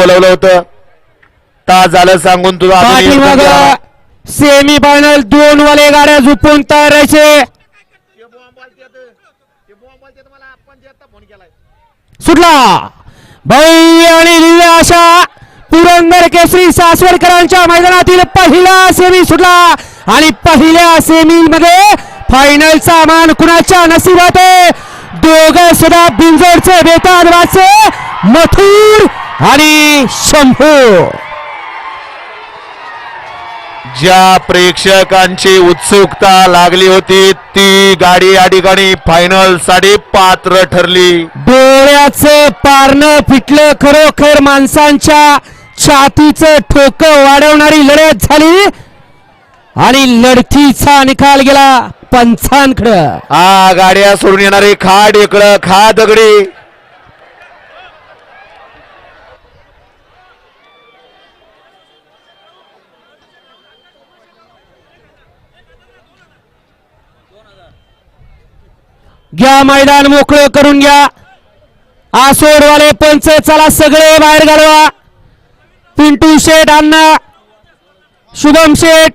बोलवलं होतं तास झालं सांगून तुला सेमी फायनल 2 वाले गाड्या झुपून तयार राहायचे सुटला भव्य आणि दिव्य अशा पुरंदर केसरी सासवडकरांच्या मैदानातील पहिला सेमी सुटला आणि पहिल्या सेमी मध्ये फायनलचा मान कुणाच्या नशिबात आहे दोघं सुद्धा बिंजोडचे बेताज वाचे मथुर आणि शंभू ज्या प्रेक्षकांची उत्सुकता लागली होती ती गाडी या ठिकाणी फायनल साठी पात्र ठरली डोळ्याचं पारणं फिटलं खरोखर माणसांच्या छातीचं ठोकं वाढवणारी लढत झाली आणि लढतीचा निकाल गेला पंचांकडं हा गाड्या सोडून येणारे खा ढेकळं खा दगडी घ्या मैदान मोकळं करून घ्या आसोडवाले पंच चला सगळे बाहेर घालवा पिंटू शेठ अण्णा शुभम शेठ